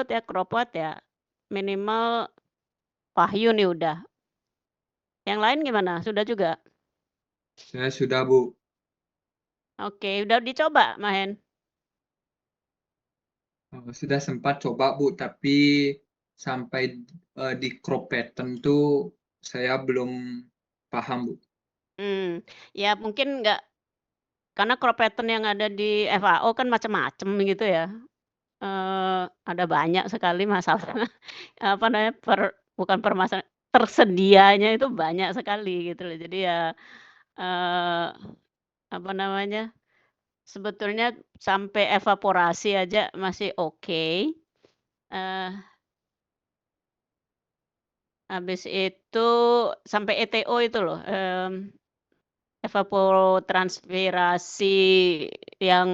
ya cropot ya, minimal Wahyu nih udah. Yang lain gimana? Sudah juga? Saya sudah, Bu. Oke, udah dicoba main? Sudah sempat coba, Bu, tapi sampai, di crop pattern tuh saya belum paham, Bu. Ya mungkin nggak karena crop pattern yang ada di FAO kan macam-macam gitu ya, ada banyak sekali masalah, apa namanya, bukan permasalahan, tersedianya itu banyak sekali gitu loh. Jadi ya, eee, apa namanya, sebetulnya sampai evaporasi aja masih oke, eee, habis itu sampai ETO itu loh, evapotranspirasi yang,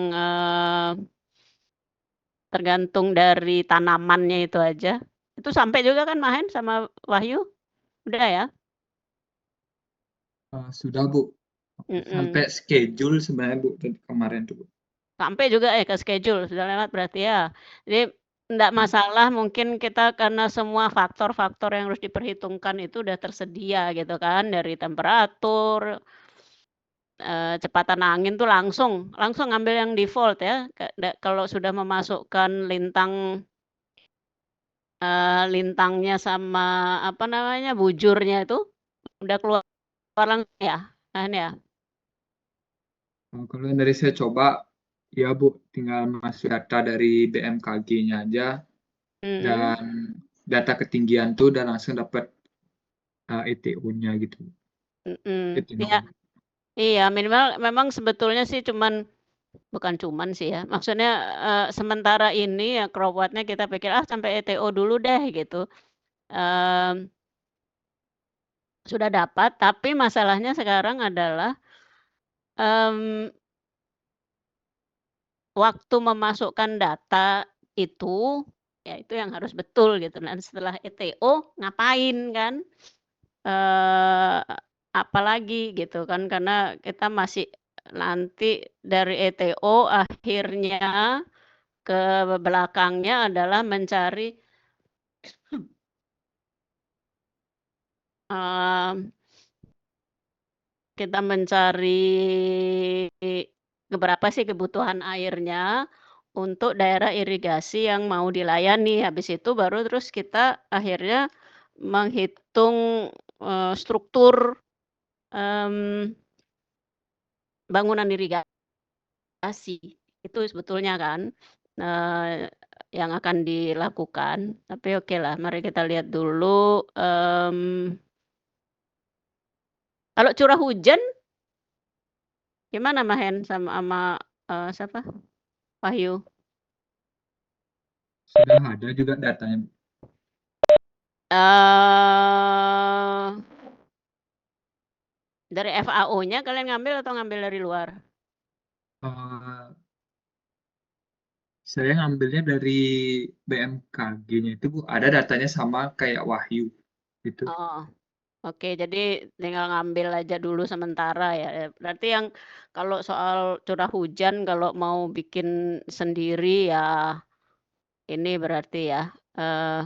tergantung dari tanamannya itu aja. Itu sampai juga kan Mahen sama Wahyu? Udah ya? Sudah, Bu. Sampai Mhm. schedule sebenarnya, Bu, tadi kemarin tuh, Bu. Sampai juga ya ke schedule, sudah lewat berarti ya? Jadi ndak Mhm. masalah mungkin kita karena semua faktor-faktor yang harus diperhitungkan itu udah tersedia gitu kan, dari temperatur, kecepatan angin tuh langsung langsung ngambil yang default ya, kalau sudah memasukkan lintangnya sama apa namanya, bujurnya itu udah keluar langsung ya, Mahen ya? Kalau yang dari saya coba, ya, Bu, tinggal masuk data dari BMKG-nya aja Mhm, dan data ketinggian tuh udah langsung dapat, ETO-nya gitu, iya etino. iya minimal memang sebetulnya sih bukan cuman sih ya, maksudnya, sementara ini ya Cropwatch-nya kita pikir, "Ah, sampai ETO dulu deh," gitu, mmm, sudah dapat, tapi masalahnya sekarang adalah, mmm, waktu memasukkan data itu, ya itu yang harus betul gitu, dan setelah ETO ngapain kan, eee, apalagi gitu kan, karena kita masih nanti dari ETO akhirnya ke belakangnya adalah mencari, mmm, kita mencari berapa sih kebutuhan airnya untuk daerah irigasi yang mau dilayani. Habis itu baru terus kita akhirnya menghitung, struktur, mmm, bangunan irigasi. Itu sebetulnya kan, eee, yang akan dilakukan. Tapi okelah, mari kita lihat dulu, kalau curah hujan gimana Mahen sama, siapa, Wahyu? Sudah ada juga datanya. Eee, dari FAO-nya kalian ngambil atau ngambil dari luar? Eee, saya ngambilnya dari BMKG-nya itu, Bu, ada datanya sama kayak Wahyu, gitu. Oh, oke, jadi tinggal ngambil aja dulu sementara ya, berarti yang kalau soal curah hujan kalau mau bikin sendiri ya ini berarti ya, eee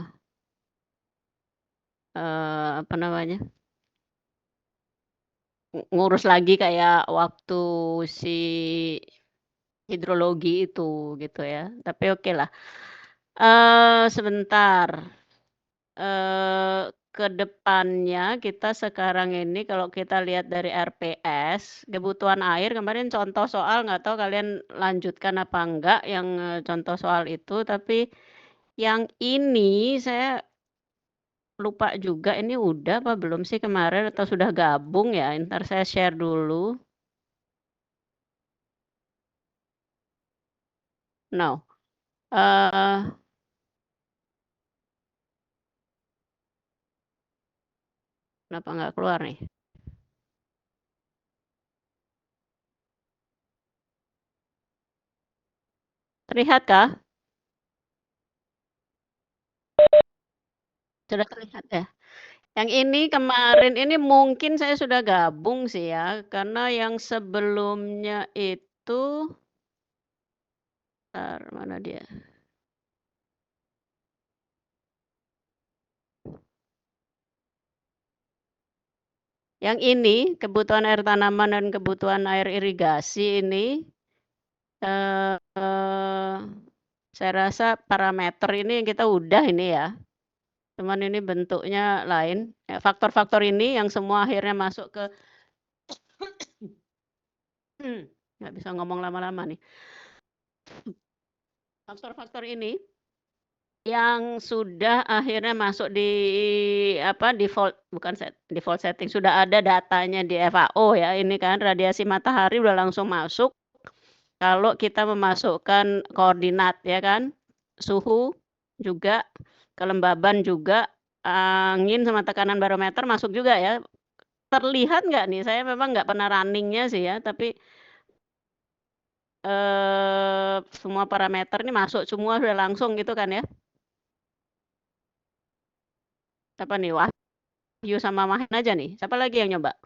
apa namanya, ngurus lagi kayak waktu si hidrologi itu gitu ya, tapi okelah. Sebentar. Ke depannya kita sekarang ini kalau kita lihat dari RPS, kebutuhan air kemarin contoh soal nggak tahu kalian lanjutkan apa enggak yang, contoh soal itu, tapi yang ini saya lupa juga ini udah apa belum sih kemarin atau sudah gabung ya? Entar saya share dulu. No, eee, kenapa nggak keluar nih? Terlihatkah? Sudah terlihat ya? Yang ini kemarin ini mungkin saya sudah gabung sih ya, karena yang sebelumnya itu, mana dia? Yang ini, kebutuhan air tanaman dan kebutuhan air irigasi ini, eee, saya rasa parameter ini kita udah ini ya, cuman ini bentuknya lain. Ya faktor-faktor ini yang semua akhirnya masuk ke nggak bisa ngomong lama-lama nih. Faktor-faktor ini yang sudah akhirnya masuk di apa, default setting, sudah ada datanya di FAO ya, ini kan radiasi matahari udah langsung masuk kalau kita memasukkan koordinat ya kan, suhu juga, kelembaban juga, angin sama tekanan barometer masuk juga ya. Terlihat nggak nih, saya memang nggak pernah running-nya sih ya, tapi, semua parameter ini masuk semua sudah langsung gitu kan ya? Siapa nih? Wahyu sama Mahen aja nih, siapa lagi yang nyoba?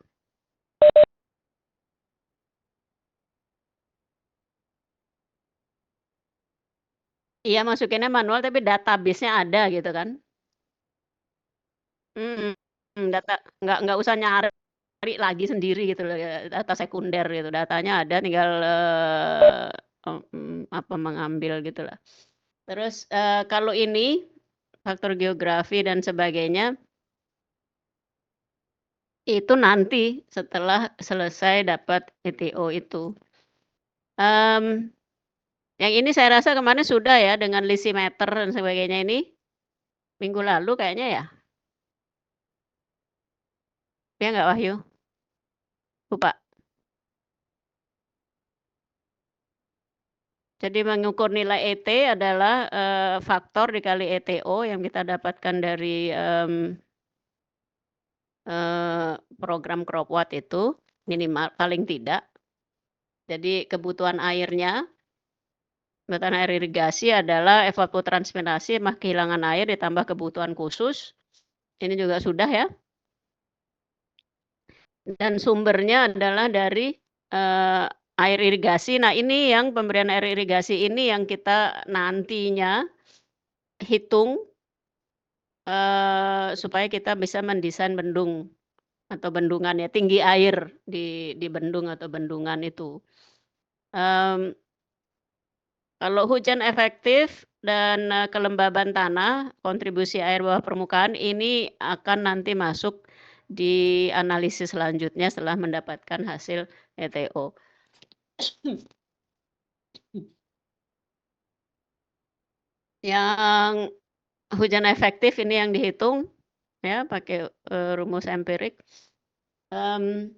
Iya, masukinnya manual tapi database-nya ada gitu kan. Mhm, data nggak usah nyari lagi sendiri gitu loh ya, data sekunder gitu, datanya ada tinggal, apa, mengambil gitulah. Terus, kalau ini, faktor geografi dan sebagainya, itu nanti setelah selesai dapat ETO itu. Mmm, yang ini saya rasa kemarin sudah ya dengan lisimeter dan sebagainya ini, minggu lalu kayaknya ya? Ya nggak Wahyu? Lupa. Jadi mengukur nilai ET adalah, faktor dikali ETO yang kita dapatkan dari, program CropWatt itu, minimal paling tidak. Jadi kebutuhan air irigasi adalah evapotranspirasi mah kehilangan air ditambah kebutuhan khusus, ini juga sudah ya, dan sumbernya adalah dari, eee, air irigasi. Nah ini yang pemberian air irigasi ini yang kita nantinya hitung, supaya kita bisa mendesain bendung atau bendungan ya, tinggi air di bendung atau bendungan itu. Mmm, Kalau hujan efektif dan, kelembaban tanah, kontribusi air bawah permukaan ini akan nanti masuk di analisis selanjutnya setelah mendapatkan hasil ETO. Yang hujan efektif ini yang dihitung ya pakai, rumus empirik, mmm,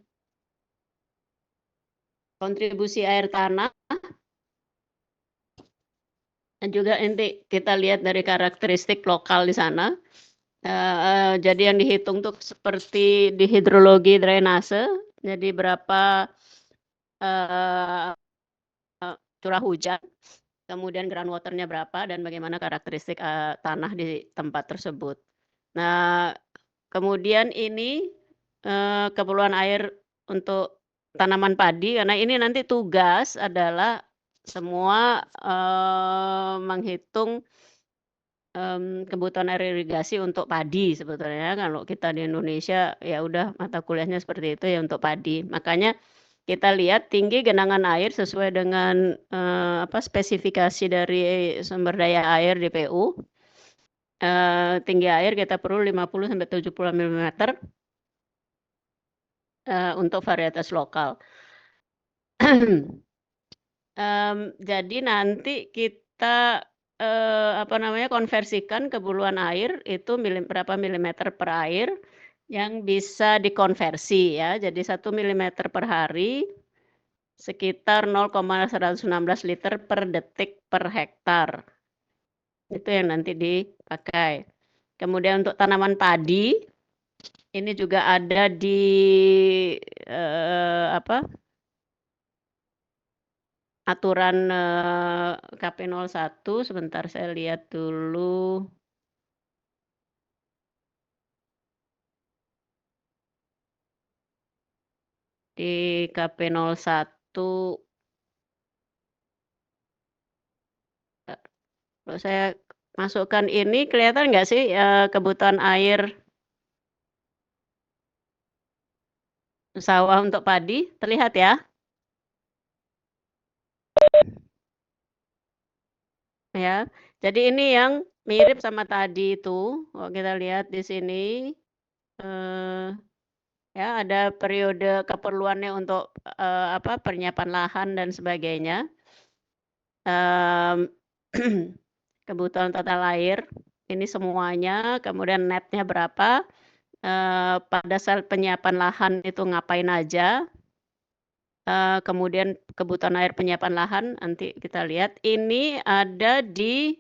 kontribusi air tanah dan juga nanti kita lihat dari karakteristik lokal di sana. Jadi yang dihitung tuh seperti di hidrologi drainase, jadi berapa, eee, curah hujan, kemudian groundwater-nya berapa dan bagaimana karakteristik, tanah di tempat tersebut. Nah, kemudian ini, keperluan air untuk tanaman padi karena ini nanti tugas adalah semua, menghitung kebutuhan air irigasi untuk padi sebetulnya kalau kita di Indonesia, ya udah mata kuliahnya seperti itu ya untuk padi. Makanya kita lihat tinggi genangan air sesuai dengan, apa, spesifikasi dari sumber daya air di PU, tinggi air kita perlu 50 sampai 70 milimeter, untuk varietas lokal. Jadi nanti kita, apa namanya, konversikan kebutuhan air itu berapa milimeter per air yang bisa dikonversi ya. Jadi 1 milimeter per hari sekitar 0,116 liter per detik per hektar. Itu yang nanti dipakai. Kemudian untuk tanaman padi, ini juga ada di, apa, aturan, KP 01 sebentar saya lihat dulu. Di KP 01, kalau saya masukkan ini kelihatan nggak sih, kebutuhan air sawah untuk padi, terlihat ya? Ya, jadi ini yang mirip sama tadi itu, kalau kita lihat di sini, eee, ya ada periode keperluannya untuk, penyiapan lahan dan sebagainya, mmm, kebutuhan total air, ini semuanya, kemudian netnya berapa, pada saat penyiapan lahan itu ngapain aja, kemudian kebutuhan air penyiapan lahan nanti kita lihat, ini ada di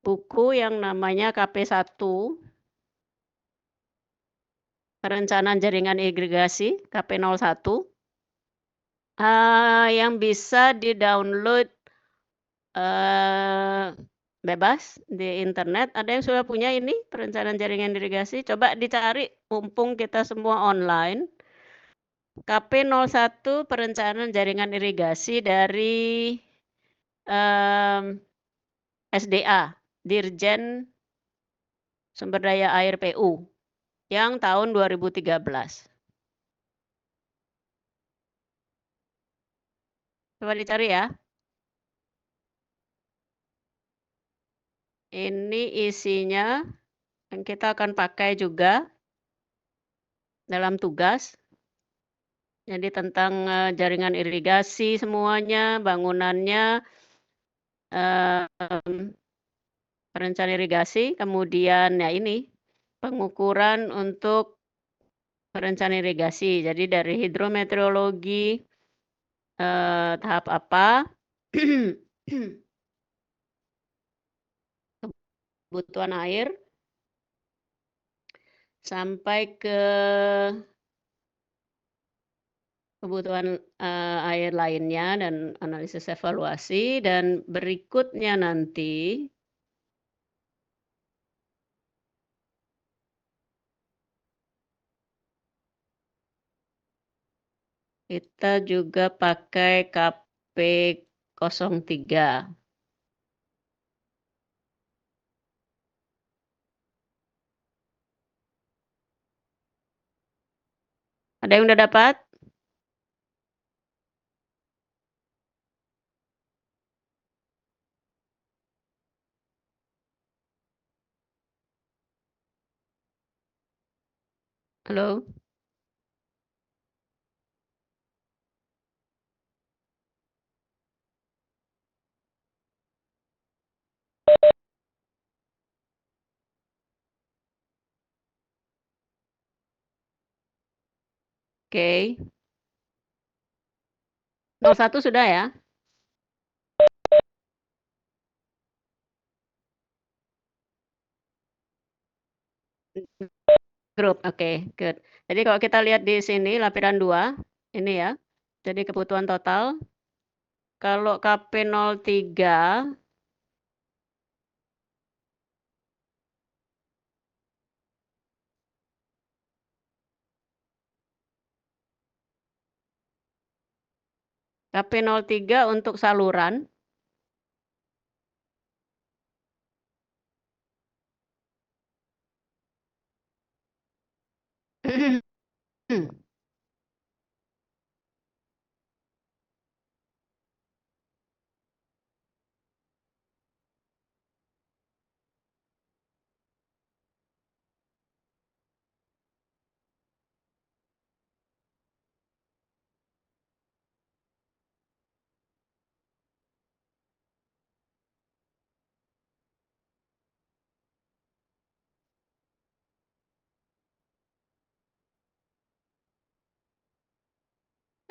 buku yang namanya KP1, Perencanaan Jaringan Irigasi, KP01, yang bisa di-download, eee, bebas di internet. Ada yang sudah punya ini perencanaan jaringan irigasi? Coba dicari mumpung kita semua online. KP01 Perencanaan Jaringan Irigasi dari, mmm, SDA, Dirjen Sumber Daya Air PU, yang tahun 2013. Coba dicari ya. Ini isinya yang kita akan pakai juga dalam tugas. Jadi tentang, jaringan irigasi semuanya, bangunannya, mmm, perencanaan irigasi, kemudian ya ini, pengukuran untuk perencanaan irigasi. Jadi dari hidrometeorologi, tahap apa, kebutuhan air, sampai ke kebutuhan, air lainnya dan analisis evaluasi, dan berikutnya nanti kita juga pakai KP03. Ada yang udah dapat? Halo? Oke. 01 sudah ya? Grup, oke, good. Jadi kalau kita lihat di sini lampiran 2, ini ya, jadi kebutuhan total, kalau KP03 KP03 untuk saluran,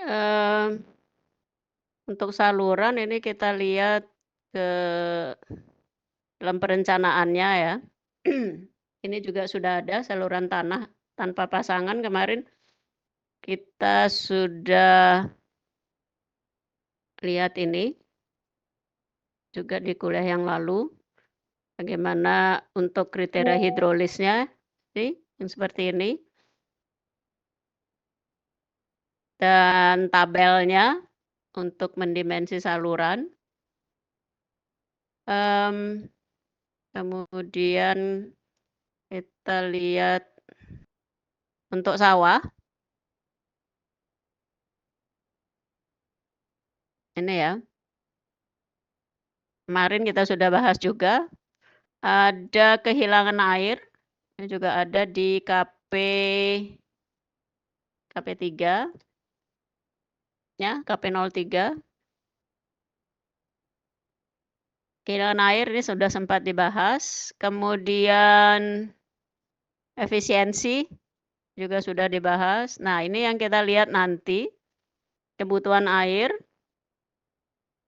mmm, untuk saluran ini kita lihat ke dalam perencanaannya ya. Ini juga sudah ada saluran tanah tanpa pasangan, kemarin kita sudah lihat ini juga di kuliah yang lalu, bagaimana untuk kriteria hidrolisnya, nih yang seperti ini, dan tabelnya untuk mendimensi saluran. Kemudian kita lihat untuk sawah, Ini ya, kemarin kita sudah bahas juga, ada kehilangan air, ini juga ada di KP3 ya, KP03. Kehilangan air ini sudah sempat dibahas, kemudian efisiensi juga sudah dibahas. Nah, ini yang kita lihat nanti, kebutuhan air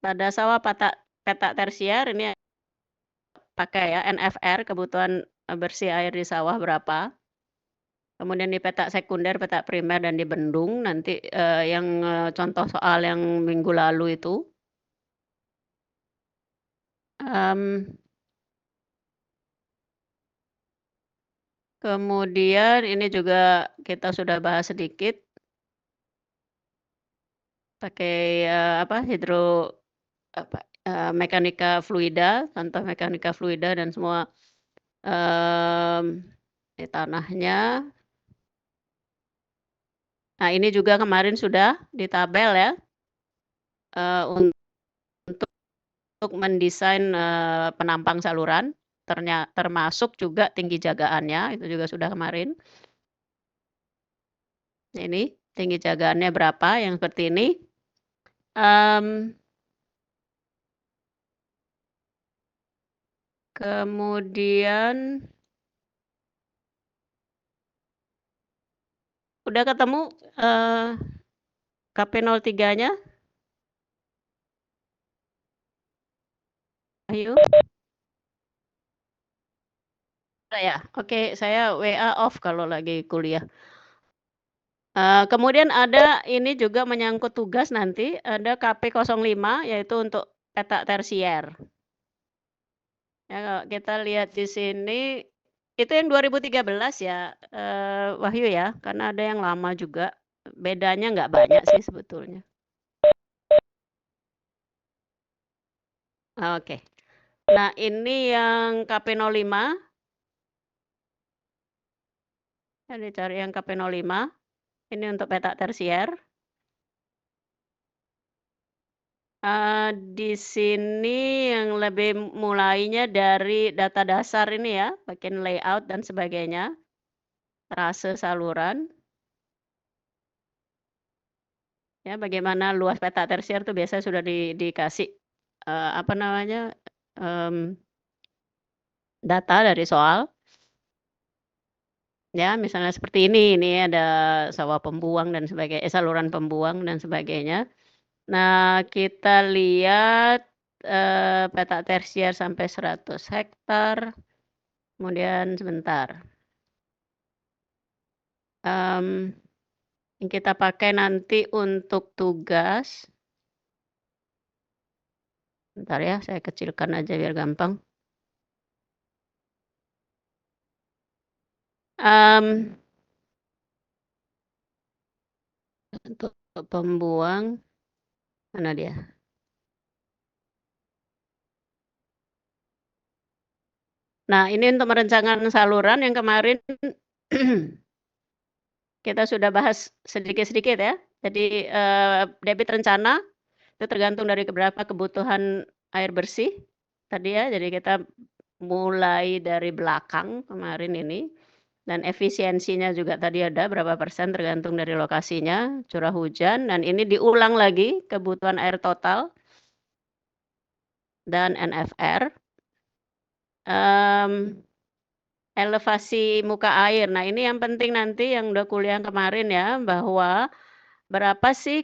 pada sawah petak tersier ini pakai ya NFR, kebutuhan bersih air di sawah berapa. Kemudian di petak sekunder, petak primer, dan di bendung nanti yang contoh soal yang minggu lalu itu. Kemudian ini juga kita sudah bahas sedikit pakai mekanika fluida, contoh mekanika fluida dan semua di tanahnya. Nah, ini juga kemarin sudah di tabel ya, untuk mendesain penampang saluran, termasuk juga tinggi jagaannya, itu juga sudah kemarin. Ini tinggi jagaannya berapa yang seperti ini. Kemudian udah ketemu KP03-nya? Ayo. Udah ya? Oke, saya WA off kalau lagi kuliah. Kemudian ada ini juga menyangkut tugas nanti, ada KP05 yaitu untuk petak tersier. Ya, kalau kita lihat di sini, itu yang 2013 ya, Wahyu ya, karena ada yang lama juga. Bedanya nggak banyak sih sebetulnya. Oke. Nah, ini yang KP05. Saya cari yang KP05. Ini untuk petak tersier. Di sini yang lebih mulainya dari data dasar ini ya, bikin layout dan sebagainya, trase saluran. Ya, bagaimana luas petak tersier itu biasanya sudah dikasih data dari soal. Ya, misalnya seperti ini ada sawah pembuang dan sebagainya, saluran pembuang dan sebagainya. Nah, kita lihat petak tersier sampai 100 hektar. Kemudian sebentar. Yang kita pakai nanti untuk tugas. Bentar ya, saya kecilkan aja biar gampang. Untuk pembuang, mana dia? Nah, ini untuk merencanakan saluran yang kemarin kita sudah bahas sedikit-sedikit ya. Jadi debit rencana itu tergantung dari berapa kebutuhan air bersih tadi ya. Jadi kita mulai dari belakang kemarin ini, dan efisiensinya juga tadi ada berapa persen tergantung dari lokasinya, curah hujan, dan ini diulang lagi kebutuhan air total dan NFR. Elevasi muka air. Nah, ini yang penting nanti yang udah kuliah kemarin ya, bahwa berapa sih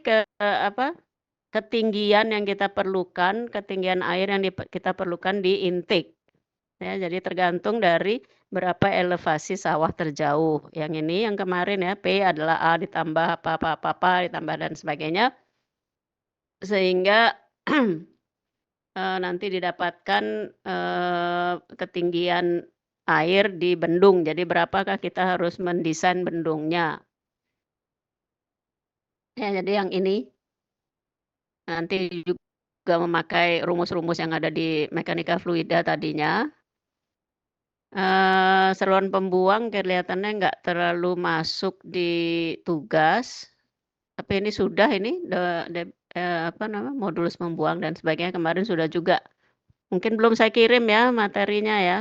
ketinggian yang kita perlukan, ketinggian air yang kita perlukan di intake. Ya, jadi tergantung dari berapa elevasi sawah terjauh. Yang ini yang kemarin ya, P adalah A ditambah apa ditambah dan sebagainya. Sehingga nanti didapatkan ketinggian air di bendung. Jadi berapakah kita harus mendesain bendungnya. Ya, jadi yang ini nanti juga memakai rumus-rumus yang ada di mekanika fluida tadinya. Saluran pembuang kelihatannya nggak terlalu masuk di tugas, tapi ini sudah ini modulus membuang dan sebagainya kemarin sudah juga. Mungkin belum saya kirim ya materinya ya.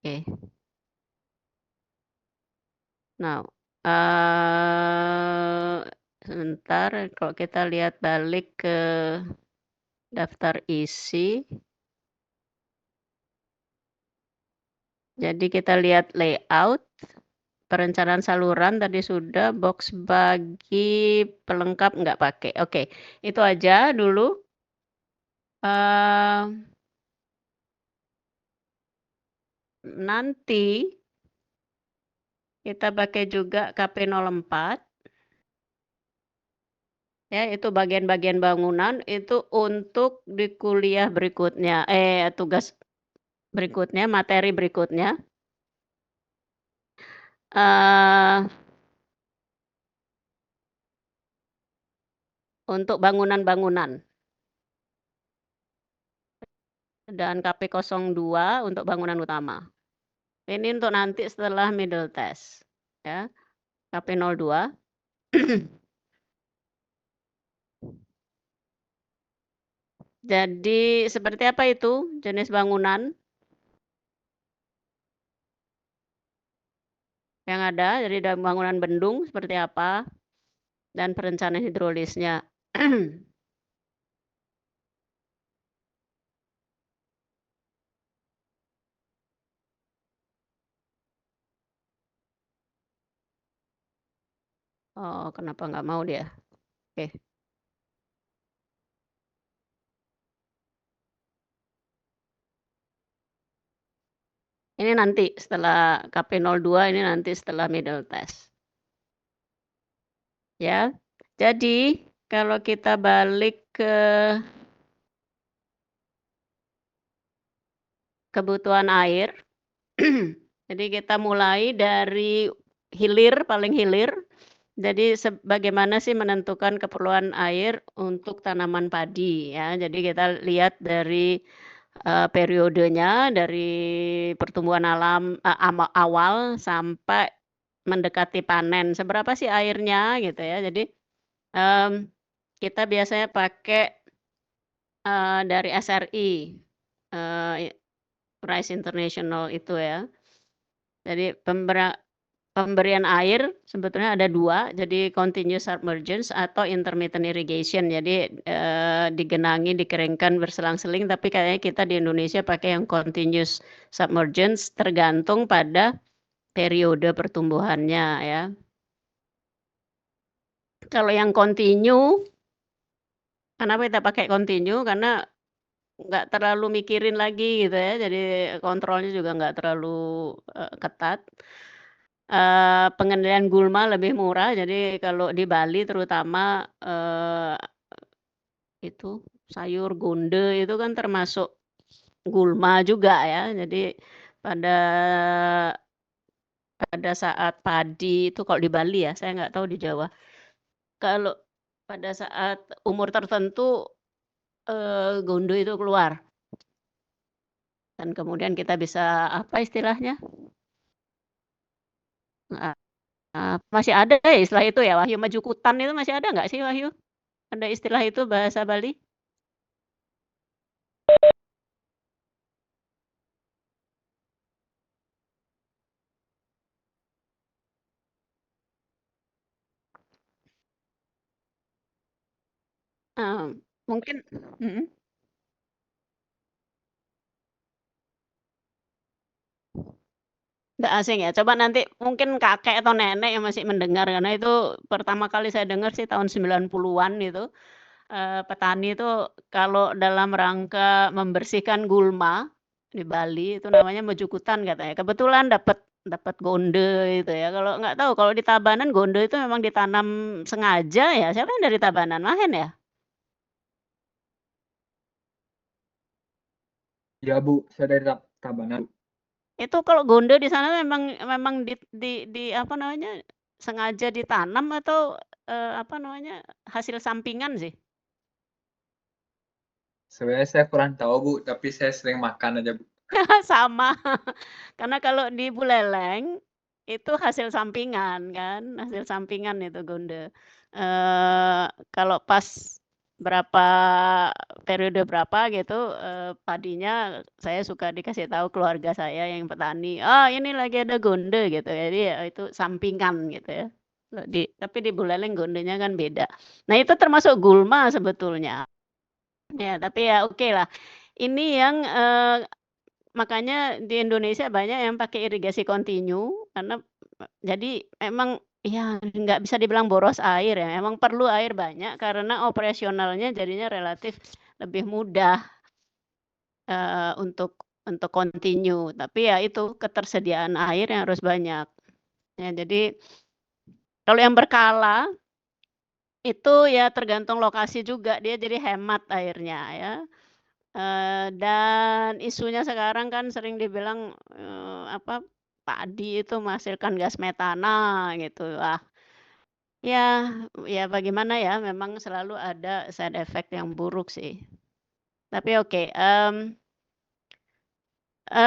Oke. Nah, sebentar kalau kita lihat balik ke daftar isi. Jadi kita lihat layout, perencanaan saluran tadi sudah, box bagi pelengkap nggak pakai. Oke, itu aja dulu. Nanti kita pakai juga KP04. Ya, itu bagian-bagian bangunan itu untuk di kuliah berikutnya, tugas berikutnya, materi berikutnya. Untuk bangunan-bangunan. Dan KP02 untuk bangunan utama. Ini untuk nanti setelah middle test. Ya, KP02. Jadi seperti apa itu jenis bangunan yang ada? Jadi bangunan bendung seperti apa dan perencanaan hidrolisnya. Oh, kenapa nggak mau dia? Oke. Ini nanti setelah KP02 ini nanti setelah middle test. Ya. Jadi kalau kita balik ke kebutuhan air. Jadi kita mulai dari hilir, paling hilir. Jadi bagaimana sih menentukan keperluan air untuk tanaman padi ya. Jadi kita lihat dari periodenya, dari pertumbuhan awal sampai mendekati panen. Seberapa sih airnya gitu ya. Jadi kita biasanya pakai dari SRI, Rice International itu ya. Jadi pemberian air sebetulnya ada 2, jadi continuous submergence atau intermittent irrigation. Jadi, digenangi, dikeringkan berselang-seling, tapi kayaknya kita di Indonesia pakai yang continuous submergence tergantung pada periode pertumbuhannya ya. Kalau yang continue, kenapa kita pakai continue? Karena nggak terlalu mikirin lagi gitu ya, jadi kontrolnya juga nggak terlalu, ketat. Pengendalian gulma lebih murah, jadi kalau di Bali terutama, itu sayur gonde itu kan termasuk gulma juga ya. Jadi pada pada saat padi itu kalau di Bali ya, saya nggak tahu di Jawa. Kalau pada saat umur tertentu, gonde itu keluar. Dan kemudian kita bisa apa istilahnya, masih ada ya istilah itu ya, Wahyu, majukutan itu masih ada nggak sih, Wahyu? Ada istilah itu bahasa Bali? Mungkin mhm, nggak asing ya? Coba nanti mungkin kakek atau nenek yang masih mendengar, karena itu pertama kali saya dengar sih tahun 90-an itu, petani itu kalau dalam rangka membersihkan gulma di Bali itu namanya mejukutan katanya. Kebetulan dapat dapat gonde itu ya, kalau nggak tahu kalau di Tabanan gonde itu memang ditanam sengaja ya? Siapa yang dari Tabanan? Mahen ya? Ya Bu, saya dari Tabanan. Itu kalau gonde di sana memang memang di apa namanya, sengaja ditanam atau, apa namanya, hasil sampingan sih? Sebenarnya saya kurang tahu Bu, tapi saya sering makan aja Bu. Sama, karena kalau di Buleleng, itu hasil sampingan kan, hasil sampingan itu gonde. Kalau pas berapa periode berapa gitu, padinya saya suka dikasih tahu keluarga saya yang petani, "Ah, ini lagi ada gonde," gitu. Jadi ya itu sampingan gitu ya. Tapi di Buleleng gondenya kan beda. Nah itu termasuk gulma sebetulnya. Ya tapi ya okelah. Ini yang, makanya di Indonesia banyak yang pakai irigasi kontinu karena jadi memang ya nggak bisa dibilang boros air ya, memang perlu air banyak karena operasionalnya jadinya relatif lebih mudah, untuk kontinu. Tapi ya itu ketersediaan air yang harus banyak. Ya jadi kalau yang berkala itu ya tergantung lokasi juga, dia jadi hemat airnya ya. Dan isunya sekarang kan sering dibilang, apa, padi itu menghasilkan gas metana gitu. Wah, ya ya bagaimana ya, memang selalu ada side effect yang buruk sih. Tapi oke,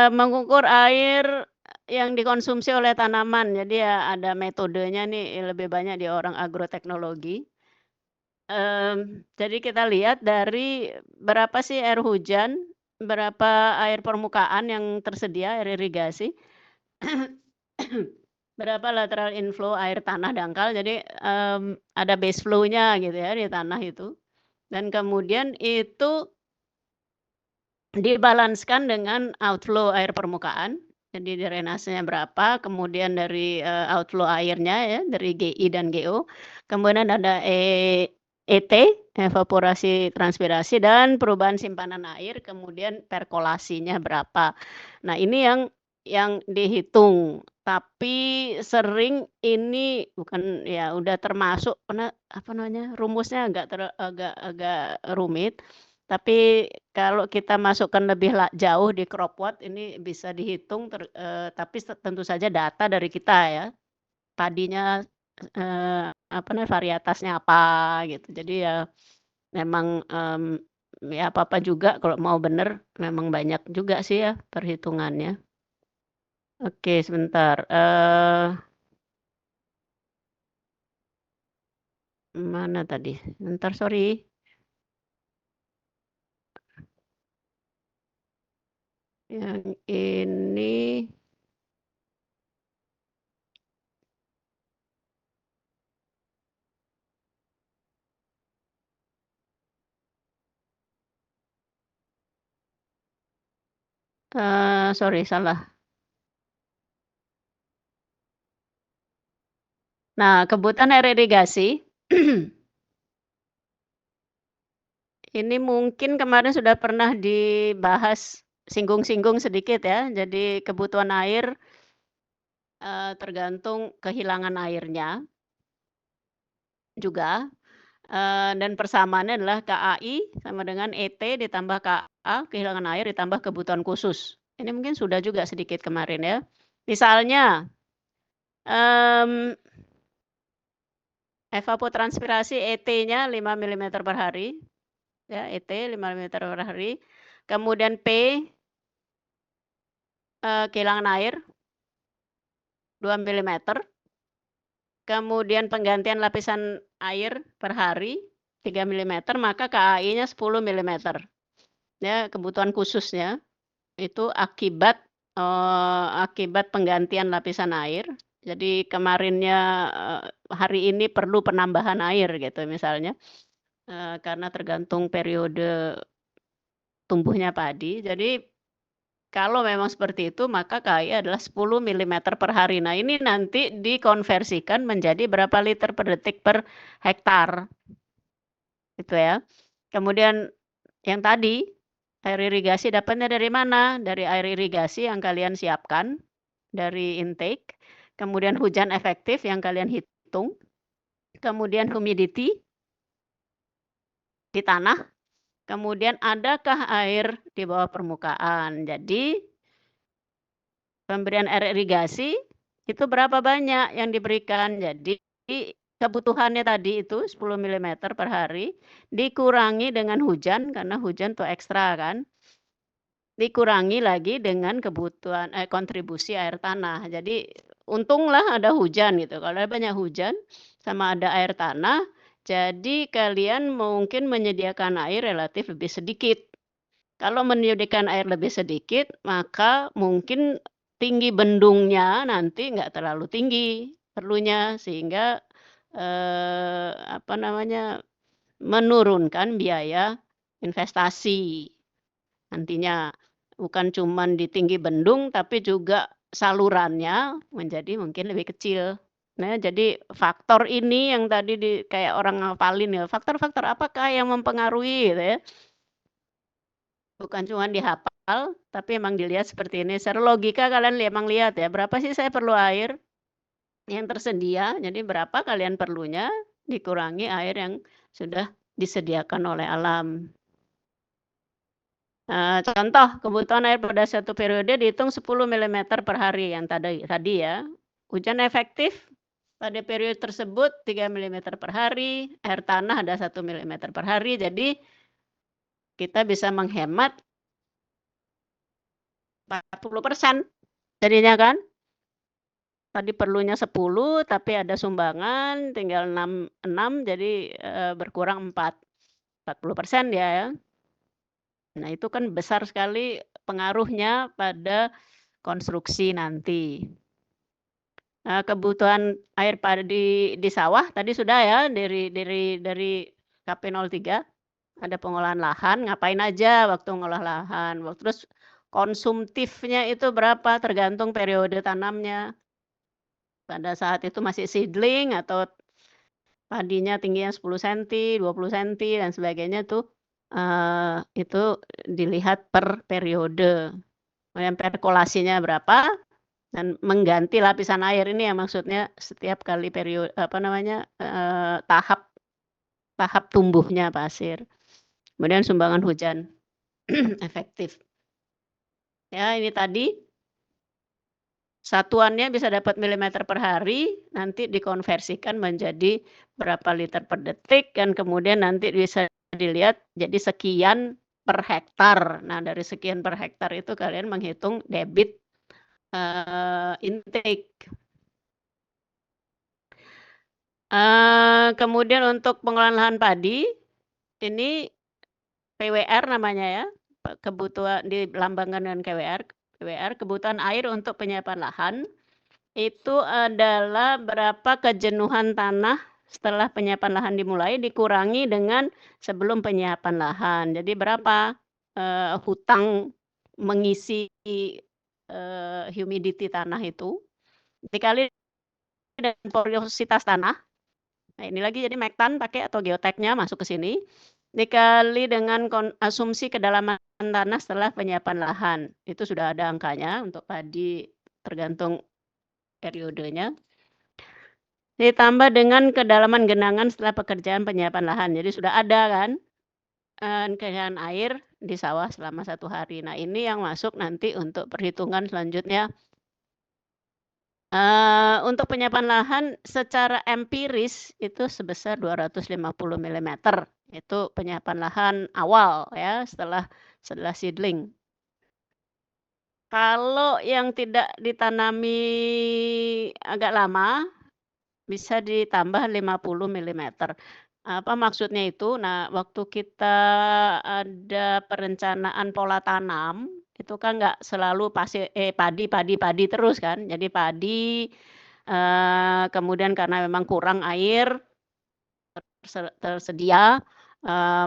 mengukur air yang dikonsumsi oleh tanaman. Jadi ya ada metodenya nih lebih banyak di orang agroteknologi. Jadi kita lihat dari berapa sih air hujan, berapa air permukaan yang tersedia, air irigasi, berapa lateral inflow air tanah dangkal, jadi, ada base flow-nya gitu ya di tanah itu, dan kemudian itu dibalanskan dengan outflow air permukaan, jadi drainasenya berapa, kemudian dari, outflow airnya ya, dari GI dan GO, kemudian ada ET, evaporasi transpirasi, dan perubahan simpanan air, kemudian perkolasinya berapa. Nah ini yang dihitung, tapi sering ini bukan ya udah termasuk apa namanya, rumusnya agak agak rumit, tapi kalau kita masukkan lebih jauh di Cropwat ini bisa dihitung tapi tentu saja data dari kita ya, padinya, apa namanya, varietasnya apa gitu. Jadi ya memang, ya apa-apa juga kalau mau bener memang banyak juga sih ya perhitungannya. Oke sebentar, mana tadi? Sebentar sorry. Yang ini, sorry salah. Nah kebutuhan air irigasi ini mungkin kemarin sudah pernah dibahas, singgung-singgung sedikit ya. Jadi kebutuhan air, tergantung kehilangan airnya juga, dan persamaannya adalah KAI sama dengan ET ditambah KA, kehilangan air ditambah kebutuhan khusus. Ini mungkin sudah juga sedikit kemarin ya. Misalnya, mmm, evapotranspirasi ET-nya 5 milimeter per hari, ya ET 5 milimeter per hari. Kemudian P, kehilangan air 2 milimeter, kemudian penggantian lapisan air per hari 3 milimeter, maka KAI-nya 10 milimeter. Ya, kebutuhan khususnya itu akibat penggantian lapisan air. Jadi kemarinnya, hari ini perlu penambahan air gitu misalnya, karena tergantung periode tumbuhnya padi. Jadi kalau memang seperti itu, maka KAI adalah 10 milimeter per hari. Nah, ini nanti dikonversikan menjadi berapa liter per detik per hektar, gitu ya. Kemudian yang tadi, air irigasi dapatnya dari mana? Dari air irigasi yang kalian siapkan, dari intake, kemudian hujan efektif yang kalian hitung, kemudian humidity di tanah, kemudian adakah air di bawah permukaan. Jadi pemberian air irigasi, itu berapa banyak yang diberikan. Jadi kebutuhannya tadi itu 10 milimeter per hari, dikurangi dengan hujan, karena hujan tuh ekstra kan, dikurangi lagi dengan kebutuhan kontribusi air tanah. Jadi untunglah ada hujan gitu, kalau ada banyak hujan, sama ada air tanah, jadi kalian mungkin menyediakan air relatif lebih sedikit. Kalau menyediakan air lebih sedikit, maka mungkin tinggi bendungnya nanti nggak terlalu tinggi perlunya, sehingga, apa namanya, menurunkan biaya investasi nantinya. Bukan cuman di tinggi bendung, tapi juga salurannya menjadi mungkin lebih kecil. Nah, jadi faktor ini yang tadi kayak orang ngafalin ya, faktor-faktor apakah yang mempengaruhi gitu ya. Bukan cuma dihafal, tapi emang dilihat seperti ini. Secara logika kalian emang lihat ya, berapa sih saya perlu air yang tersedia, jadi berapa kalian perlunya, dikurangi air yang sudah disediakan oleh alam. Contoh kebutuhan air pada satu periode dihitung 10 milimeter per hari yang tadi ya. Hujan efektif pada periode tersebut 3 milimeter per hari, air tanah ada 1 milimeter per hari, jadi kita bisa menghemat 40% jadinya kan. Tadi perlunya 10 tapi ada sumbangan tinggal 6 jadi, berkurang 40% dia ya. Nah itu kan besar sekali pengaruhnya pada konstruksi nanti. Kebutuhan air di sawah tadi sudah ya dari KP03, ada pengolahan lahan, ngapain aja waktu ngolah lahan, terus konsumtifnya itu berapa tergantung periode tanamnya. Pada saat itu masih seedling atau padinya tingginya 10 senti, 20 senti dan sebagainya tuh, itu dilihat per periode. Kemudian perkolasinya berapa dan mengganti lapisan air ini ya maksudnya setiap kali apa namanya, tahap tahap tumbuhnya pasir. Kemudian sumbangan hujan efektif. Ya ini tadi satuannya bisa dapat milimeter per hari, nanti dikonversikan menjadi berapa liter per detik, dan kemudian nanti bisa dilihat jadi sekian per hektar. Nah, dari sekian per hektar itu kalian menghitung debit, intake. Kemudian untuk pengolahan lahan padi, ini PWR namanya ya, kebutuhan dilambangkan dengan PWR, kebutuhan air untuk penyiapan lahan. Itu adalah berapa kejenuhan tanah setelah penyiapan lahan dimulai dikurangi dengan sebelum penyiapan lahan. Jadi berapa, hutang mengisi, humidity tanah itu dikali dengan porositas tanah. Nah ini lagi jadi mektan pakai atau geoteknya masuk ke sini, dikali dengan asumsi kedalaman tanah setelah penyiapan lahan. Itu sudah ada angkanya untuk padi tergantung periodenya. Ditambah dengan kedalaman genangan setelah pekerjaan penyiapan lahan. Jadi sudah ada kan, kenyaan air di sawah selama 1 hari. Nah ini yang masuk nanti untuk perhitungan selanjutnya. Untuk penyiapan lahan secara empiris itu sebesar 250 milimeter. Itu penyiapan lahan awal ya setelah seedling. Kalau yang tidak ditanami agak lama, bisa ditambah 50 milimeter. Apa maksudnya itu? Nah, waktu kita ada perencanaan pola tanam, itu kan nggak selalu padi padi padi terus kan. Jadi padi, kemudian karena memang kurang air tersedia,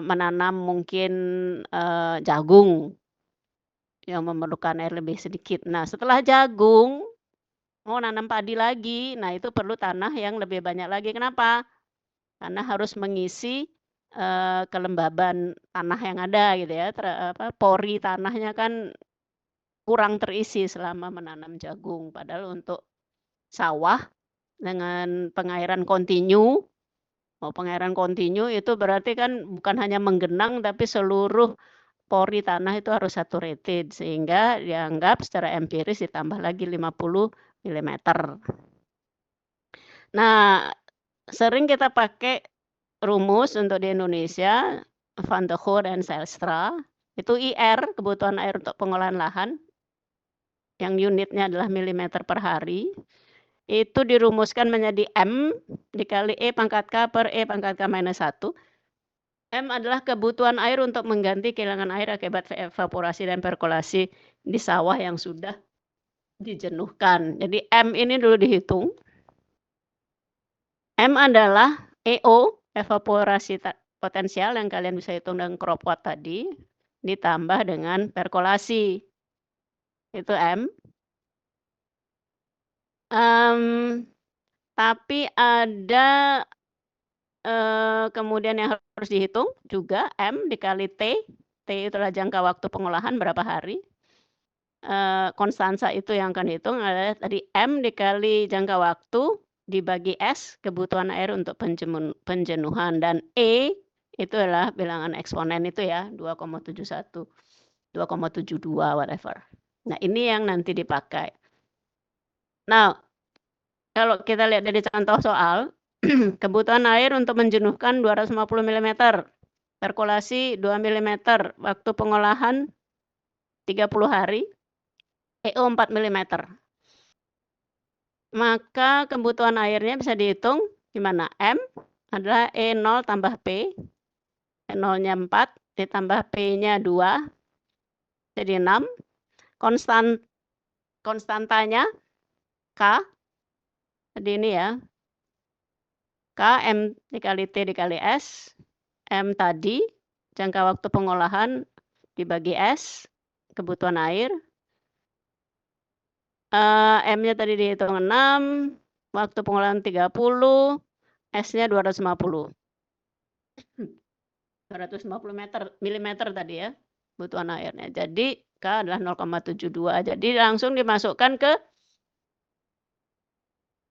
menanam mungkin, jagung yang memerlukan air lebih sedikit. Nah, setelah jagung, mau nanam padi lagi, nah itu perlu tanah yang lebih banyak lagi. Kenapa? Karena harus mengisi, kelembaban tanah yang ada gitu ya, pori tanahnya kan kurang terisi selama menanam jagung. Padahal untuk sawah dengan pengairan kontinu, pengairan kontinu itu berarti kan bukan hanya menggenang tapi seluruh pori tanah itu harus saturated sehingga dianggap secara empiris ditambah lagi 50 milimeter. Nah, sering kita pakai rumus untuk di Indonesia, Van de Hoor dan Zijlstra, itu IR, kebutuhan air untuk pengolahan lahan, yang unitnya adalah milimeter per hari. itu dirumuskan menjadi M dikali E pangkat K per E pangkat K minus 1. M adalah kebutuhan air untuk mengganti kehilangan air akibat evaporasi dan perkolasi di sawah yang sudah dijenuhkan. Jadi M ini dulu dihitung. M adalah EO, evaporasi potensial yang kalian bisa hitung dengan crop watt tadi, ditambah dengan perkolasi. Itu M. Tapi ada kemudian yang harus dihitung juga M dikali T. T itu adalah jangka waktu pengolahan berapa hari. Konstansa itu yang akan dihitung adalah tadi M dikali jangka waktu dibagi S, kebutuhan air untuk penjenuhan, dan E itu adalah bilangan eksponen itu ya, 2,71, 2,72 whatever. Nah, ini yang nanti dipakai. Nah, kalau kita lihat dari contoh soal, kebutuhan air untuk menjenuhkan 250 mm, perkolasi 2 mm, waktu pengolahan 30 hari, EO 4 mm. Maka kebutuhan airnya bisa dihitung gimana? M adalah E0 tambah P, E0-nya 4, ditambah P-nya 2, jadi 6. Konstantanya K, jadi ini ya, K, M dikali T dikali S, M tadi, jangka waktu pengolahan dibagi S, kebutuhan air. M-nya tadi dihitung 6, waktu pengolahan 30, S-nya 250. 250 milimeter tadi ya, kebutuhan airnya. Jadi K adalah 0,72. Jadi langsung dimasukkan ke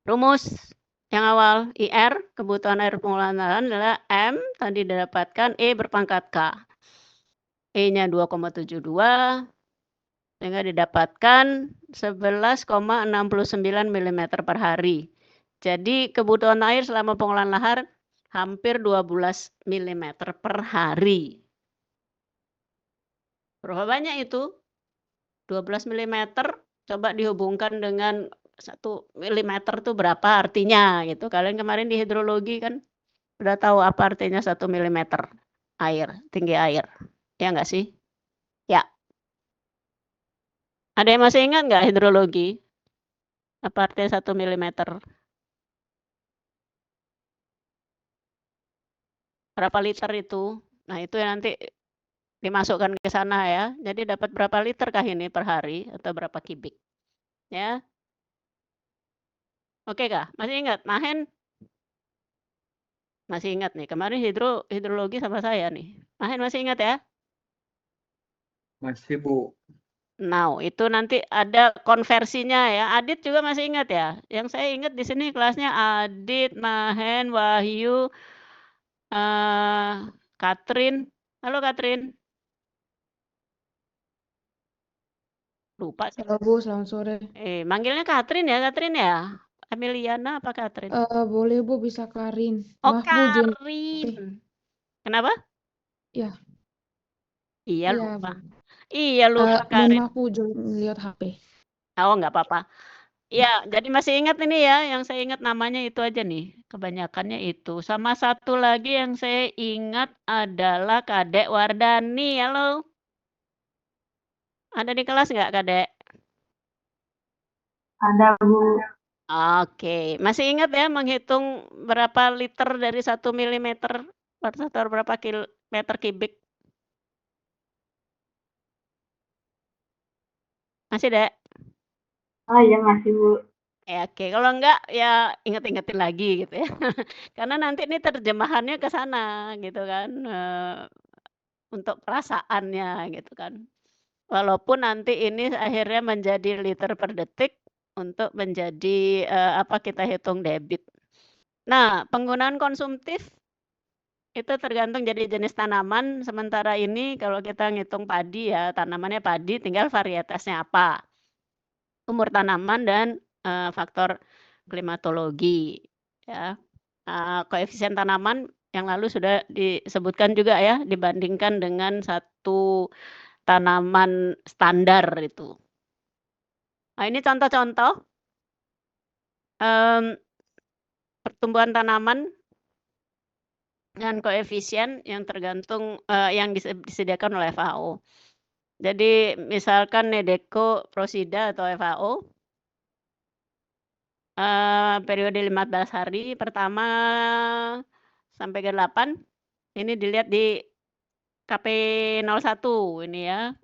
rumus yang awal. IR, kebutuhan air pengolahan adalah M, tadi didapatkan E berpangkat K. E-nya 2,72, sehingga didapatkan 11,69 mm per hari. Jadi kebutuhan air selama pengolahan lahar hampir 12 mm per hari. Berapa banyak itu? 12 mm, coba dihubungkan dengan 1 mm itu berapa artinya gitu. Kalian kemarin di hidrologi kan udah tahu apa artinya 1 mm air, tinggi air. Ya nggak sih? Ya. Ada yang masih ingat nggak hidrologi? Apa artinya 1 mm? Berapa liter itu? Nah, itu yang nanti dimasukkan ke sana ya. Jadi dapat berapa liter kah ini per hari atau berapa kubik? Ya. Oke kah? Masih ingat? Mahen? Masih ingat nih. Kemarin hidrologi sama saya nih. Mahen masih ingat ya? Masih, Bu. Nah, itu nanti ada konversinya ya. Adit juga masih ingat ya? Yang saya ingat di sini kelasnya Adit, Mahen, Wahyu, Katrin. Halo Katrin. Lupa sih. Halo Bu, selamat sore. Manggilnya Katrin ya, Katrin ya? Emiliana apa Katrin? Boleh Bu, bisa Karin. Oh, Maaf Bu, join. Karin. Kenapa? Ya, Iya, iya lupa. Bu. Iya, lupa Mohon Karin. maaf Bu, join lihat HP. Oh, nggak apa-apa. Ya, jadi masih ingat ini ya, yang saya ingat namanya itu aja nih, kebanyakannya itu. Sama satu lagi yang saya ingat adalah Kadek Wardani. Halo, ada di kelas nggak Kadek? Ada, Bu. Oke, masih ingat ya menghitung berapa liter dari 1 milimeter atau berapa meter kubik? Masih, Dek? Oh iya masih, Bu. Ya, oke, kalau enggak ya inget-ingetin lagi gitu ya. Karena nanti ini terjemahannya ke sana gitu kan, untuk perasaannya gitu kan. Walaupun nanti ini akhirnya menjadi liter per detik untuk menjadi, apa, kita hitung debit. Nah, penggunaan konsumtif itu tergantung jadi jenis tanaman, sementara ini kalau kita ngitung padi ya, tanamannya padi tinggal varietasnya apa, umur tanaman dan, faktor klimatologi ya. Koefisien tanaman yang lalu sudah disebutkan juga ya, dibandingkan dengan satu tanaman standar itu. Nah, ini contoh-contoh Pertumbuhan tanaman dengan koefisien yang tergantung, yang disediakan oleh FAO. Jadi misalkan Nedeco, Prosida, atau FAO, periode 15 hari pertama sampai ke 8, ini dilihat di KP01 ini ya,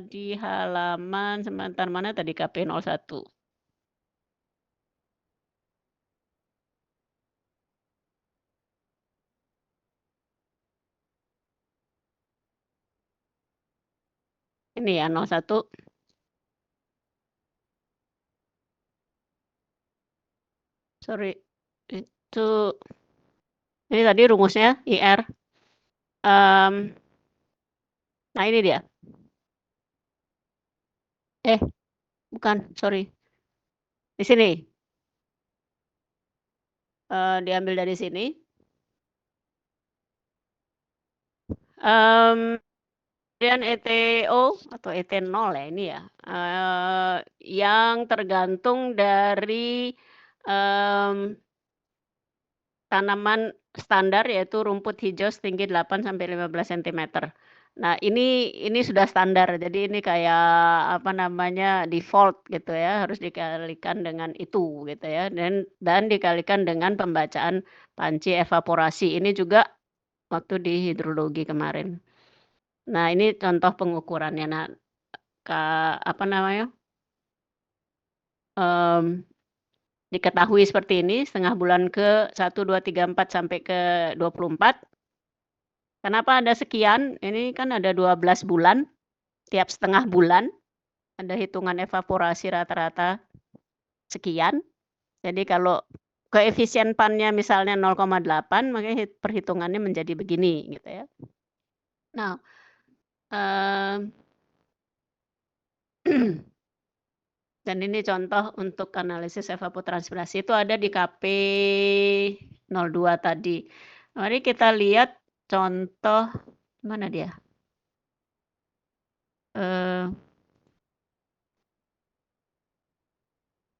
di halaman sebentar mana tadi KP01. Ini ya 01. Sorry, itu ini tadi rumusnya IR. Nah ini dia. Bukan, sorry. Di sini. Diambil dari sini. Kemudian ETO atau ET0 ya ini ya, yang tergantung dari tanaman standar yaitu rumput hijau setinggi 8 sampai 15 cm. Nah ini sudah standar, jadi ini kayak apa namanya default gitu ya, harus dikalikan dengan itu gitu ya, dan dikalikan dengan pembacaan panci evaporasi. Ini juga waktu di hidrologi kemarin. Nah ini contoh pengukurannya. Nah apa namanya, diketahui seperti ini setengah bulan ke 1, 2, 3, 4 sampai ke 24. Kenapa ada sekian? Ini kan ada 12 bulan, tiap setengah bulan ada hitungan evaporasi rata-rata sekian. Jadi kalau koefisien PAN-nya misalnya 0,8, makanya perhitungannya menjadi begini gitu ya. Nah, dan ini contoh untuk analisis evapotranspirasi itu ada di KP02 tadi. Mari kita lihat contoh, mana dia?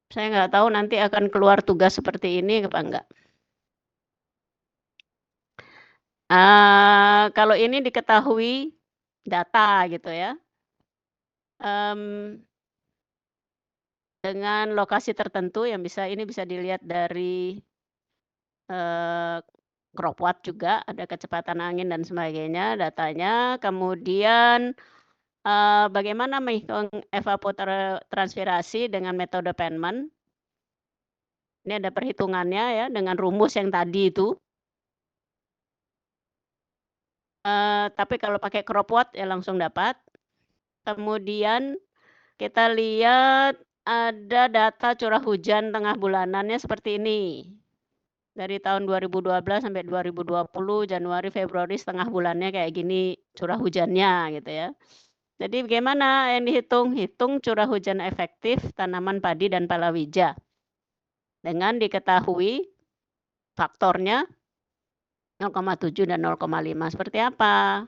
Saya nggak tahu nanti akan keluar tugas seperti ini apa enggak. Kalau ini diketahui data gitu ya. Dengan lokasi tertentu yang ini bisa dilihat dari Cropwatt juga, ada kecepatan angin dan sebagainya datanya. Kemudian bagaimana menghitung evapotranspirasi dengan metode Penman. Ini ada perhitungannya ya dengan rumus yang tadi itu. Tapi kalau pakai Cropwatt ya langsung dapat. Kemudian kita lihat ada data curah hujan tengah bulanannya seperti ini. Dari tahun 2012 sampai 2020, Januari, Februari setengah bulannya kayak gini curah hujannya gitu ya. Jadi bagaimana yang dihitung? Hitung curah hujan efektif tanaman padi dan palawija. Dengan diketahui faktornya 0,7 dan 0,5. Seperti apa?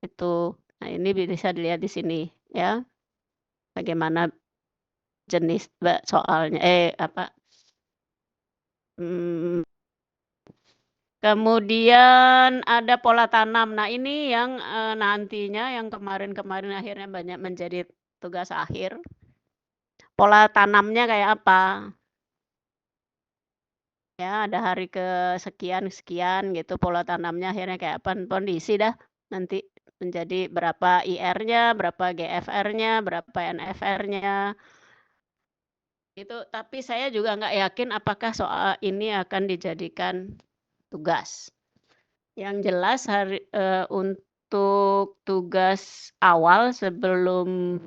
Itu. Nah, ini bisa dilihat di sini ya. Bagaimana jenis soalnya kemudian ada pola tanam. Nah, ini yang nantinya yang kemarin-kemarin akhirnya banyak menjadi tugas akhir. Pola tanamnya kayak apa? Ya, ada hari sekian gitu pola tanamnya akhirnya kayak apa, kondisi dah nanti menjadi berapa IR-nya, berapa GFR-nya, berapa NFR-nya. Itu, tapi saya juga nggak yakin apakah soal ini akan dijadikan tugas. Yang jelas untuk tugas awal sebelum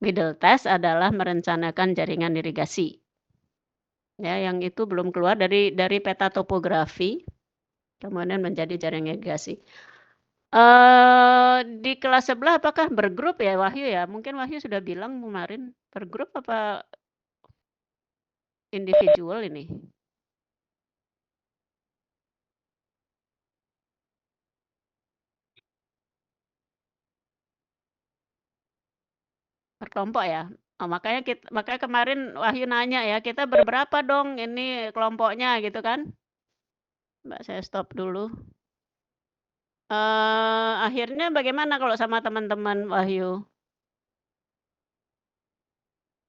middle test adalah merencanakan jaringan irigasi. Ya, yang itu belum keluar dari peta topografi, kemudian menjadi jaringan irigasi. Di kelas sebelah apakah bergrup ya Wahyu ya? Mungkin Wahyu sudah bilang kemarin, bergrup apa individual ini? Berkelompok ya? Oh, makanya kemarin Wahyu nanya ya, "Kita berberapa dong ini kelompoknya?" Gitu kan. Mbak, saya stop dulu. Akhirnya bagaimana kalau sama teman-teman Wahyu?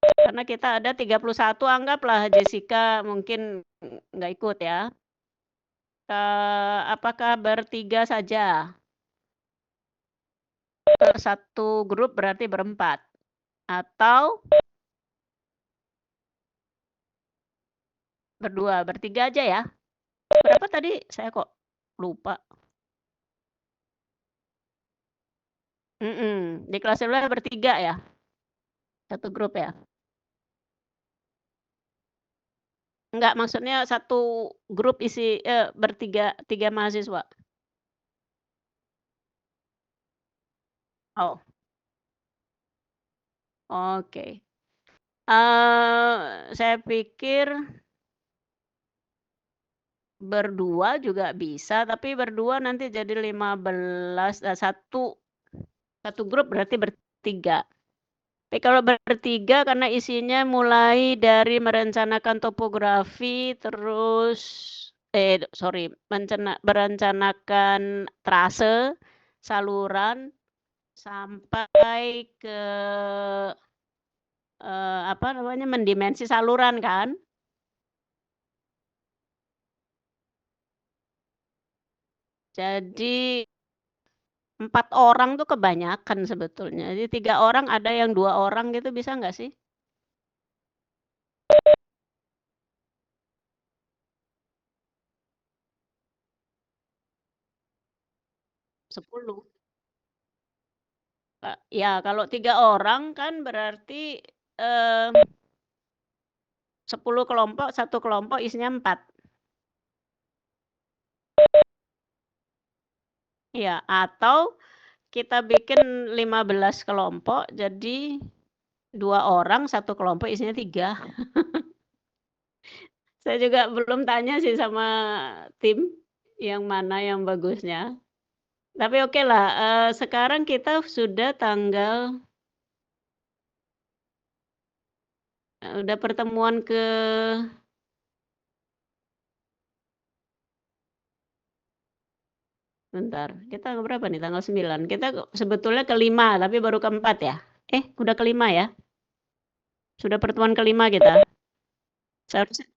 Karena kita ada 31, anggaplah Jessica mungkin nggak ikut ya. Apakah bertiga saja? Satu grup berarti berempat? Atau berdua, bertiga aja ya? Berapa tadi? Saya kok lupa. Di kelas sebelah bertiga ya? Satu grup ya? Enggak, maksudnya satu grup bertiga, 3 mahasiswa? Oh, oke. Saya pikir berdua juga bisa, tapi berdua nanti jadi 15, satu grup berarti bertiga. Tapi kalau bertiga karena isinya mulai dari merencanakan topografi, terus merencanakan trase, saluran, sampai ke, apa namanya, mendimensi saluran kan. Jadi 4 orang tuh kebanyakan sebetulnya. Jadi 3 orang, ada yang 2 orang gitu, bisa nggak sih? 10. Ya kalau 3 orang kan berarti, 10 kelompok, satu kelompok isinya 4. Iya, atau kita bikin 15 kelompok, jadi 2 orang, satu kelompok isinya 3. Saya juga belum tanya sih sama tim, yang mana yang bagusnya. Tapi okelah, sekarang kita sudah tanggal, udah pertemuan bentar, kita berapa nih, tanggal 9. Kita sebetulnya ke-5, tapi baru ke-4 ya? Udah ke-5 ya? Sudah pertemuan ke-5 kita? Seharusnya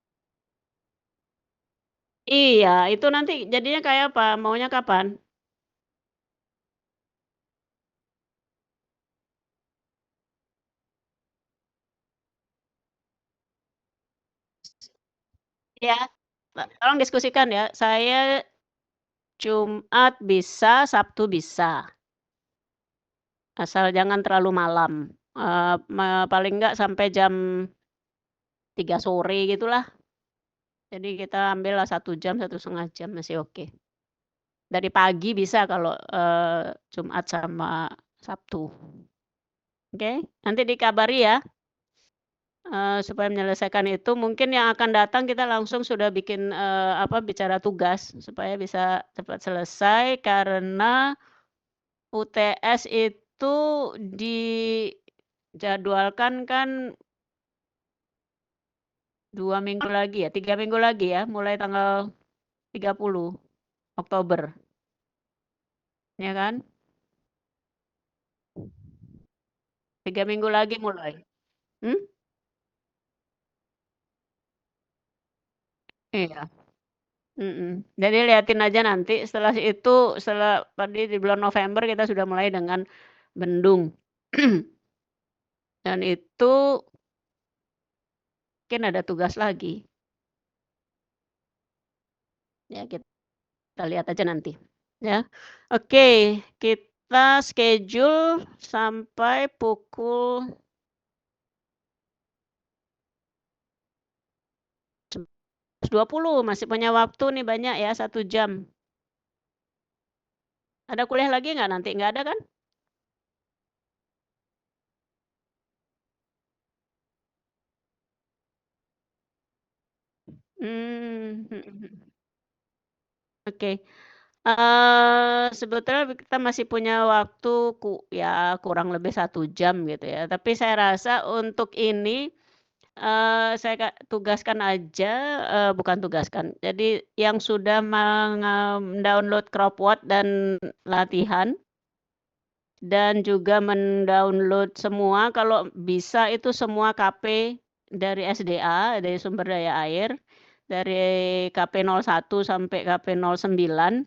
iya, itu nanti jadinya kayak apa? Maunya kapan? Ya, tolong diskusikan ya. Saya Jumat bisa, Sabtu bisa, asal jangan terlalu malam, paling enggak sampai jam 3 sore gitulah. Jadi kita ambillah 1 jam, 1,5 jam masih oke. Dari pagi bisa kalau, Jumat sama Sabtu. Oke, nanti dikabari ya, supaya menyelesaikan itu. Mungkin yang akan datang kita langsung sudah bikin, bicara tugas supaya bisa cepat selesai karena UTS itu dijadwalkan kan 2 minggu lagi ya, 3 minggu lagi ya, mulai tanggal 30 Oktober, ya kan? 3 minggu lagi mulai. Hmm? Iya. Jadi liatin aja nanti setelah itu, tadi di bulan November kita sudah mulai dengan bendung. Dan itu mungkin ada tugas lagi. Ya kita lihat aja nanti, ya. Oke, kita schedule sampai pukul 11.20, masih punya waktu nih banyak ya, 1 jam. Ada kuliah lagi nggak nanti? Nggak ada kan? Mmm, mhm mhm. Oke. Sebetulnya kita masih punya waktu ya kurang lebih 1 jam gitu ya, tapi saya rasa untuk ini, saya tugaskan aja, bukan tugaskan, jadi yang sudah download Cropword dan latihan, dan juga mendownload semua kalau bisa itu semua KP dari SDA, dari sumber daya air, dari KP 01 sampai KP 09.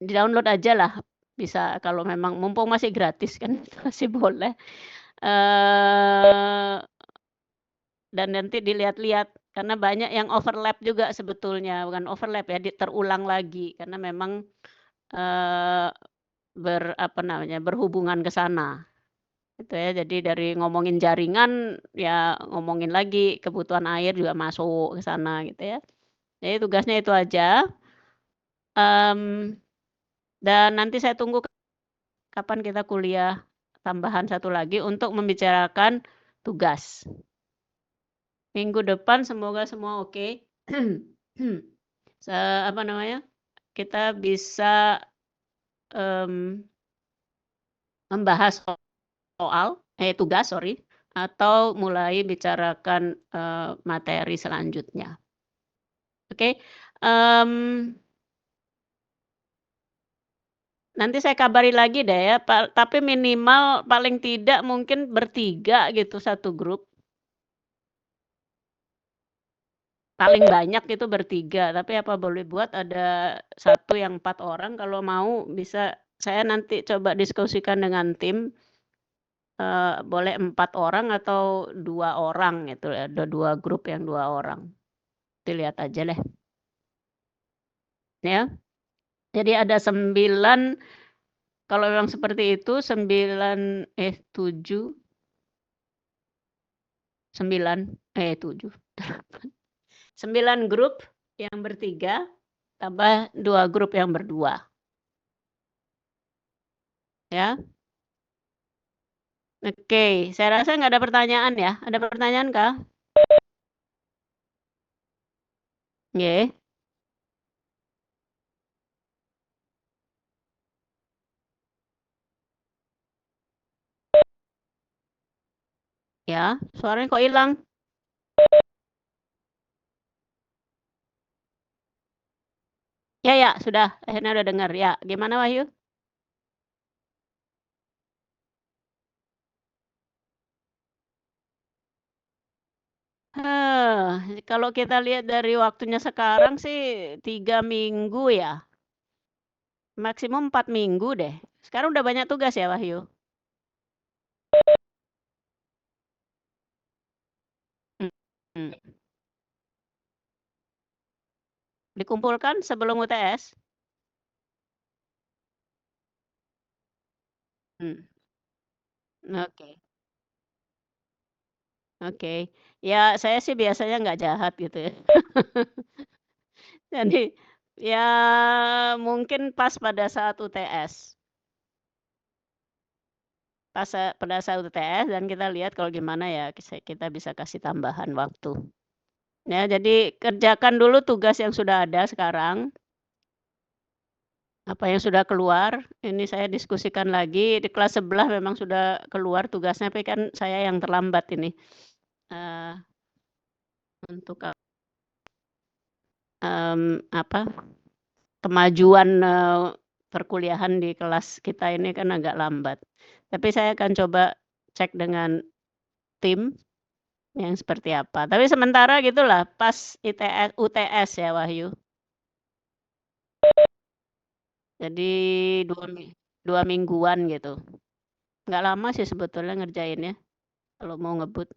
Di-download ajalah, bisa kalau memang mumpung masih gratis kan masih boleh, eee, dan nanti dilihat-lihat karena banyak yang overlap juga sebetulnya, bukan overlap ya, terulang lagi karena memang, eee, apa namanya, berhubungan ke sana, gitu ya. Jadi dari ngomongin jaringan, ya ngomongin lagi kebutuhan air juga masuk ke sana gitu ya. Jadi tugasnya itu aja, mmm, dan nanti saya tunggu kapan kita kuliah tambahan satu lagi untuk membicarakan tugas. Minggu depan semoga semua oke. Apa namanya, kita bisa, mmm, membahas tugas sorry, atau mulai bicarakan, materi selanjutnya. Oke, mmm, nanti saya kabari lagi deh ya, tapi minimal paling tidak mungkin bertiga gitu satu grup. Paling banyak itu bertiga, tapi apa boleh buat ada satu yang 4 orang, kalau mau bisa saya nanti coba diskusikan dengan tim, boleh 4 orang atau 2 orang gitu, ada 2 grup yang 2 orang. Dilihat aja deh, ya. Jadi ada 9, kalau memang seperti itu 7, 9, 7, 9 grup yang bertiga, tambah 2 grup yang berdua, ya. Oke, saya rasa nggak ada pertanyaan ya. Ada pertanyaan kah? Nggih, ya. Suaranya kok hilang? Ya ya, sudah. Akhirnya udah dengar. Ya, gimana Wahyu? Kalau kita lihat dari waktunya sekarang sih 3 minggu ya, maksimum 4 minggu deh. Sekarang udah banyak tugas ya Wahyu? Mhm. Dikumpulkan sebelum UTS? Mmm, oke oke. Ya saya sih biasanya nggak jahat gitu ya. Jadi, ya mungkin pas pada saat UTS. Pada saat UTS dan kita lihat kalau gimana ya kita bisa kasih tambahan waktu. Ya, jadi kerjakan dulu tugas yang sudah ada sekarang, apa yang sudah keluar, ini saya diskusikan lagi, di kelas sebelah memang sudah keluar tugasnya, tapi kan saya yang terlambat ini, eee, untuk, apa, kemajuan, perkuliahan di kelas kita ini kan agak lambat. Tapi saya akan coba cek dengan tim yang seperti apa. Tapi sementara gitulah pas UTS ya Wahyu. Jadi 2 mingguan gitu. Nggak lama sih sebetulnya ngerjainnya kalau mau ngebut.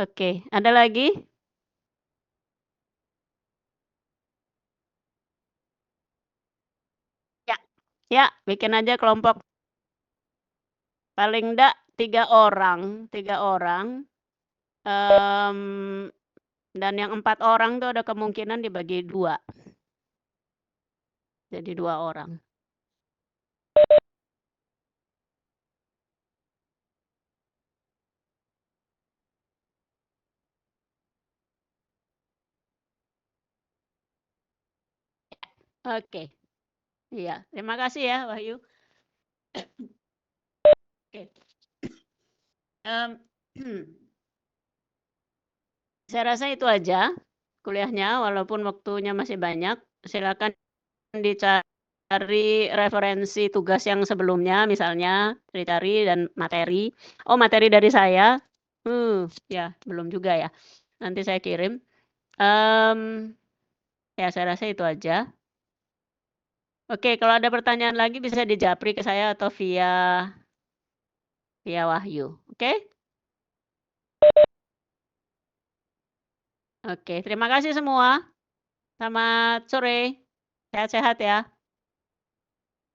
Oke, ada lagi? Ya. Ya, bikin aja kelompok paling enggak 3 orang, mmm, dan yang 4 orang tuh ada kemungkinan dibagi 2, jadi 2 orang. Oke. Iya, terima kasih ya, Wahyu. Oke. Mmm, saya rasa itu aja kuliahnya, walaupun waktunya masih banyak. Silakan dicari referensi tugas yang sebelumnya misalnya, dicari dan materi. Oh, materi dari saya? Ya belum juga ya. Nanti saya kirim. Ya saya rasa itu aja. Oke, kalau ada pertanyaan lagi bisa dijapri ke saya atau via Wahyu, oke? Oke, terima kasih semua. Selamat sore. Sehat-sehat ya.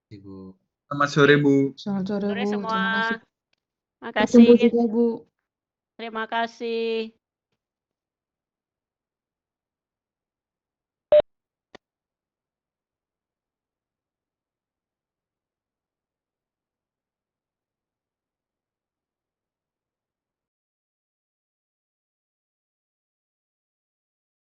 Ibu. Selamat sore, Bu. Selamat sore, Sore Bu. semua. Terima kasih. Makasih. Ditunggu juga, Bu. Terima kasih.